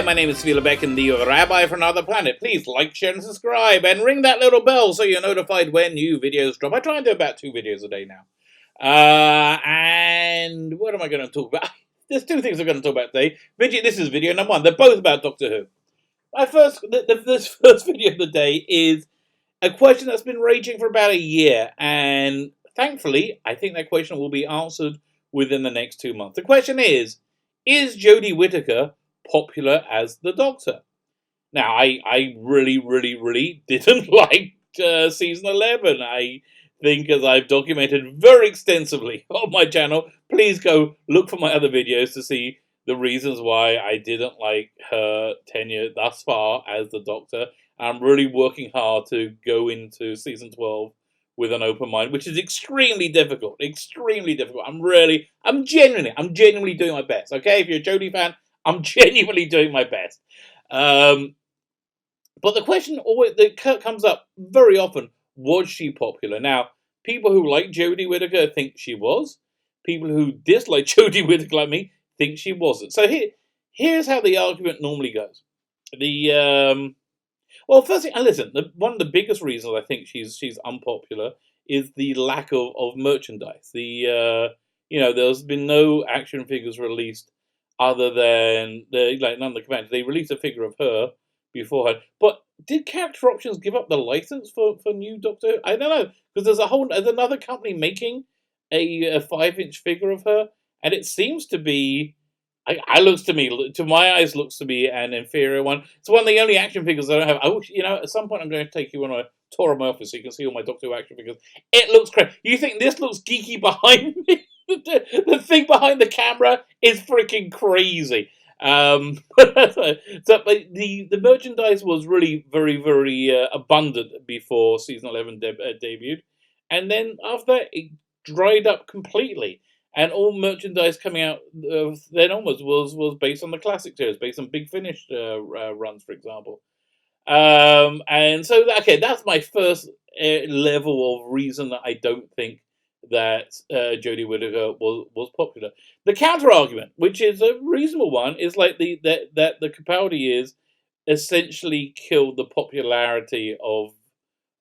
my name is Beck and the Rabbi from Another Planet. Please like, share, and subscribe, and ring that little bell so you're notified when new videos drop. I try and do about 2 videos a day now. And what am I going to talk about? There's 2 things I'm going to talk about today. This is video number 1. They're both about Doctor Who. This first video of the day is a question that's been raging for about a year, and thankfully, I think that question will be answered within the next 2 months. The question is Jodie Whittaker popular as the Doctor? Now, I really didn't like season 11. I think, as I've documented very extensively on my channel, please go look for my other videos to see the reasons why I didn't like her tenure thus far as the Doctor. I'm really working hard to go into season 12 with an open mind, which is extremely difficult. Extremely difficult. I'm genuinely doing my best. Okay, if you're a Jodie fan, I'm genuinely doing my best. But the question always that comes up very often: was she popular? Now, people who like Jodie Whittaker think she was. People who dislike Jodie Whittaker, like me, think she wasn't. So here's how the argument normally goes. Well, firstly, and listen, one of the biggest reasons I think she's unpopular is the lack of merchandise. There's been no action figures released other than none of the commanders. They released a figure of her beforehand, but did Character Options give up the license for new Doctor Who? I don't know, because there's another company making a 5-inch figure of her, and it seems to be. To my eyes, looks to be an inferior one. It's one of the only action figures I don't have. I wish, at some point I'm going to take you on a tour of my office so you can see all my Doctor Who action figures. It looks great. You think this looks geeky behind me? The thing behind the camera is freaking crazy. So the merchandise was really very abundant before season 11 debuted, and then after that it dried up completely. And all merchandise coming out then onwards was based on the classic series, based on Big Finish runs, for example. And so, that's my first level of reason that I don't think that Jodie Whittaker was popular. The counter argument, which is a reasonable one, is like that the Capaldi is essentially killed the popularity of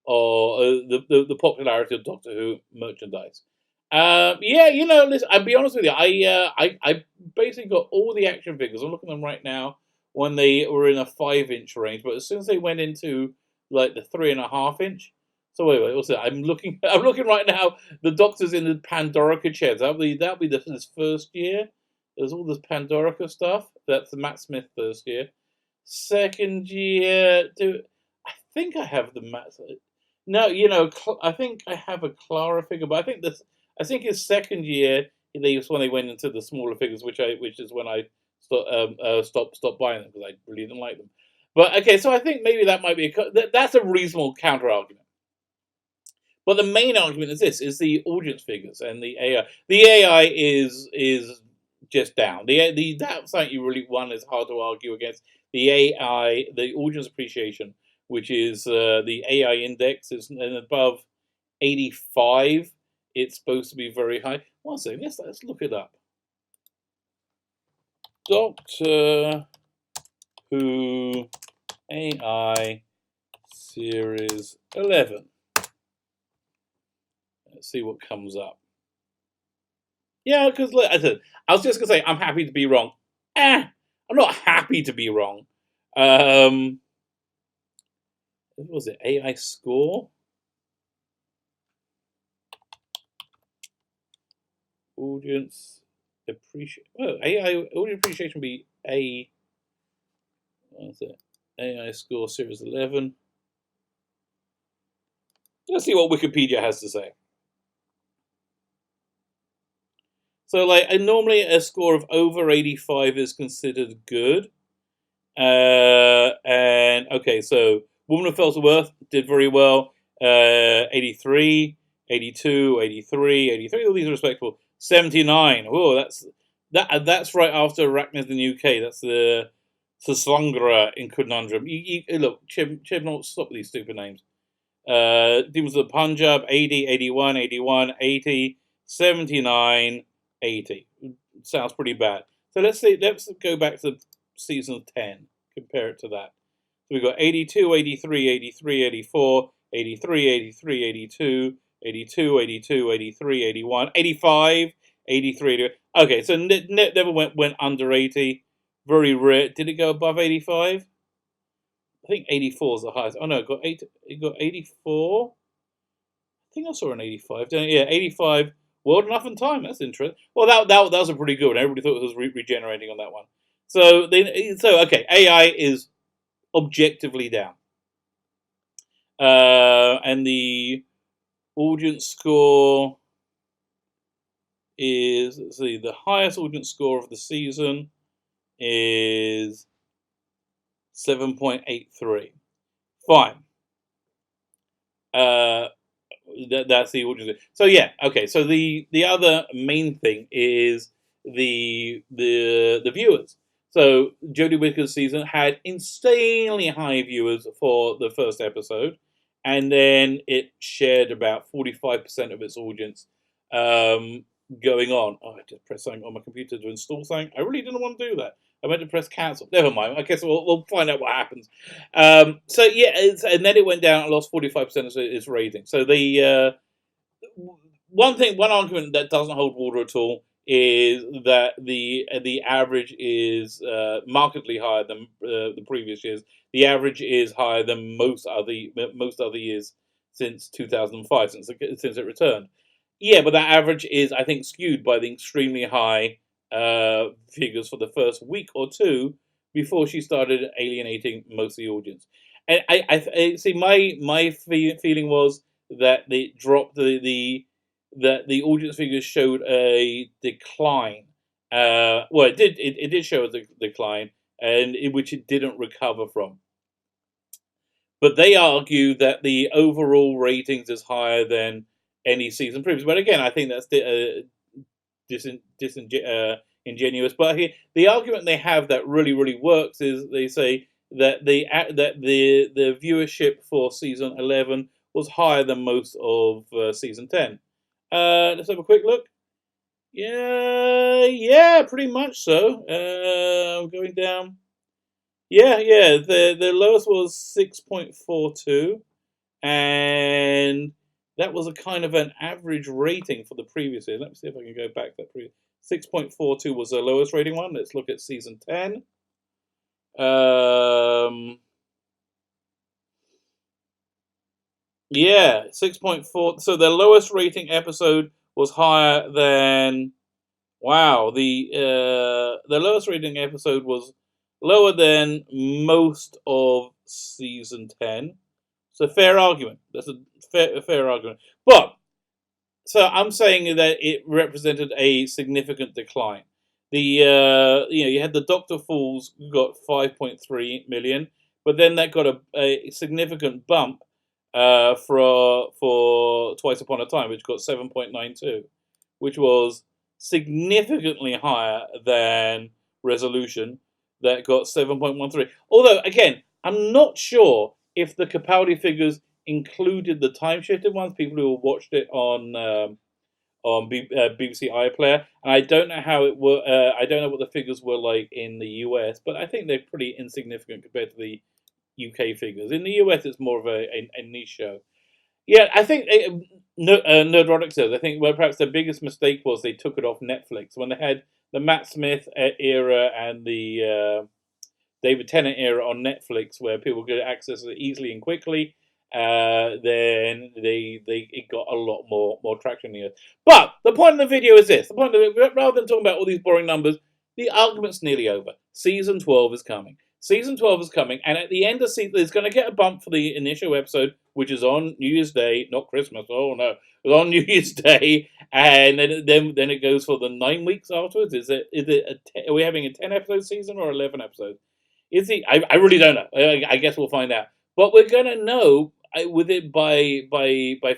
the popularity of Doctor Who merchandise. Listen, I'll be honest with you. I basically got all the action figures. I'm looking at them right now when they were in a 5-inch range, but as soon as they went into like the 3.5-inch. So wait, what's that? I'm looking right now. The Doctor's in the Pandorica chairs. That'll be his first year. There's all this Pandorica stuff. That's the Matt Smith first year. Second year, I think I have the Matt. No, I think I have a Clara figure, but I think his second year, was when they went into the smaller figures, which is when I stopped buying them because I really didn't like them. But okay, so I think maybe that might be that's a reasonable counter argument. But the main argument is the audience figures and the AI. The AI is just down. That's something you really is hard to argue against. The AI, the audience appreciation, which is the AI index, is above 85. It's supposed to be very high. One second, let's look it up. Doctor Who AI Series 11. Let's see what comes up. Yeah, because I was just going to say, I'm happy to be wrong. I'm not happy to be wrong. What was it? AI score? Audience appreciation. Oh, AI audience appreciation would be A. What's it? AI score series 11. Let's see what Wikipedia has to say. So, normally a score of over 85 is considered good. And okay, so Woman of Fell's Worth did very well. 83, 82, 83, 83. All these are respectable. 79. Oh, that's right after Arachnids in the UK. That's the Sasangra in Conundrum. Look, Chib, stop with these stupid names. Demons of the Punjab, 80, 81, 81, 80, 79, 80. Sounds pretty bad. So let's go back to season 10. compare it to that. So we've got 82, 83, 83, 84, 83, 83, 82, 82, 82, 83, 81, 85, 83. Okay, so never went under 80. Very rare. Did it go above 85? I think 84 is the highest. Oh no, it got 84. I think I saw an 85. Yeah, 85. World Enough in Time. That's interesting. Well, that was a pretty good one. Everybody thought it was regenerating on that one. So okay, AI is objectively down, and the audience score is, let's see, the highest audience score of the season is 7.83. Fine. That's the audience. So yeah, okay. So the other main thing is the viewers. So Jodie Whittaker's season had insanely high viewers for the first episode, and then it shared about 45% of its audience going on. Oh, I just pressed something on my computer to install something. I really didn't want to do that. I meant to press cancel. Never mind. I guess we'll find out what happens. So yeah, and then it went down and lost 45% of its rating. So the one argument that doesn't hold water at all is that the average is markedly higher than the previous years. The average is higher than most other years since 2005, since it returned. Yeah, but that average is, I think, skewed by the extremely high figures for the first week or two before she started alienating most of the audience. And I see. My feeling was that they dropped that the audience figures showed a decline. Well, it did show a decline, and which it didn't recover from. But they argue that the overall ratings is higher than any season previous. But again, I think that's ingenuous. But the argument they have that really works is they say that the viewership for season 11 was higher than most of season 10. Let's have a quick look. Yeah, pretty much so. Going down. Yeah. The lowest was 6.42, and that was a kind of an average rating for the previous year. Let me see if I can go back to that previous. 6.42 was the lowest rating one. Let's look at season 10. Yeah, 6.4. So the lowest rating episode was higher than. Wow, the lowest rating episode was lower than most of season 10. So fair argument. That's a fair argument. But so I'm saying that it represented a significant decline. The you had the Doctor Fools got 5.3 million, but then that got a significant bump for Twice Upon a Time, which got 7.92, which was significantly higher than Resolution, that got 7.13. Although again, I'm not sure if the Capaldi figures included the time shifted ones, people who watched it on BBC iPlayer, and I don't know how it were. I don't know what the figures were like in the US, but I think they're pretty insignificant compared to the UK figures. In the US, it's more of a niche show. Yeah, I think Nerdrotic says. I think perhaps the biggest mistake was they took it off Netflix when they had the Matt Smith era and the David Tennant era on Netflix, where people could access it easily and quickly. Then it got a lot more traction here. But the point of the video is this: the point of it, rather than talking about all these boring numbers, the argument's nearly over. Season 12 is coming. Season 12 is coming, and at the end of season, it's going to get a bump for the initial episode, which is on New Year's Day, not Christmas. Oh no, it's on New Year's Day, and then it goes for the 9 weeks afterwards. Are we having a 10-episode season or 11 episodes? I really don't know. I guess we'll find out. But we're going to know with it by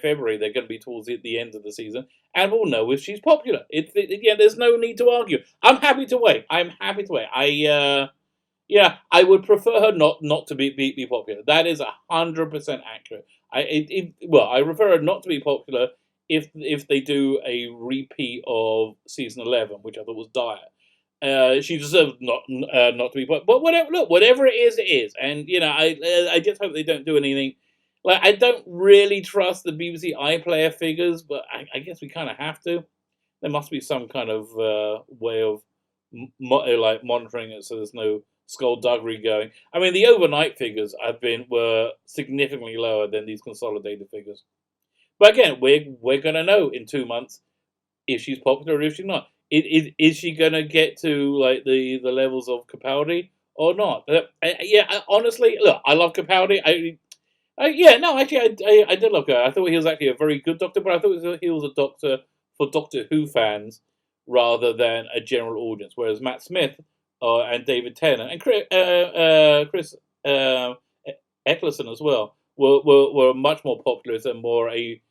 February. They're going to be towards the end of the season, and we'll know if she's popular. There's no need to argue. I'm happy to wait. I would prefer her not to be popular. That is 100% accurate. I prefer her not to be popular if they do a repeat of season 11, which I thought was dire. She deserves not to be. But whatever. Look, whatever it is. And I just hope they don't do anything. Like, I don't really trust the BBC iPlayer figures, but I guess we kind of have to. There must be some kind of way of like monitoring it so there's no skullduggery going. I mean, the overnight figures were significantly lower than these consolidated figures. But again, we're gonna know in 2 months if she's popular or if she's not. Is she gonna get to like the levels of Capaldi or not? Honestly, look, I love Capaldi. Yeah, no, actually, I did love her. I thought he was actually a very good doctor, but I thought he was a doctor for Doctor Who fans rather than a general audience. Whereas Matt Smith and David Tennant and Chris Eccleston as well were much more popular and more a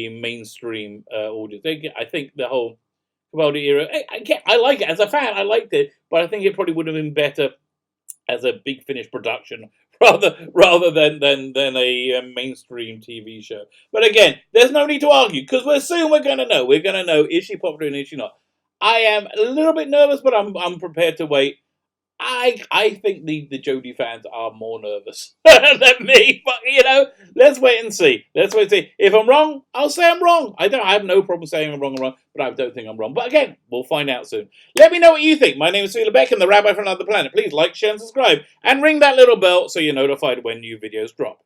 mainstream audience. I think the whole Capaldi era, I like it as a fan. I liked it, but I think it probably would have been better as a big Finish production rather than a mainstream TV show. But again, there's no need to argue because we're going to know. We're going to know, is she popular and is she not? I am a little bit nervous, but I'm prepared to wait. I think the Jodie fans are more nervous than me, but let's wait and see. Let's wait and see. If I'm wrong, I'll say I'm wrong. I have no problem saying I'm wrong, but I don't think I'm wrong. But again, we'll find out soon. Let me know what you think. My name is Philip Beck, and the Rabbi from Another Planet. Please like, share, and subscribe, and ring that little bell so you're notified when new videos drop.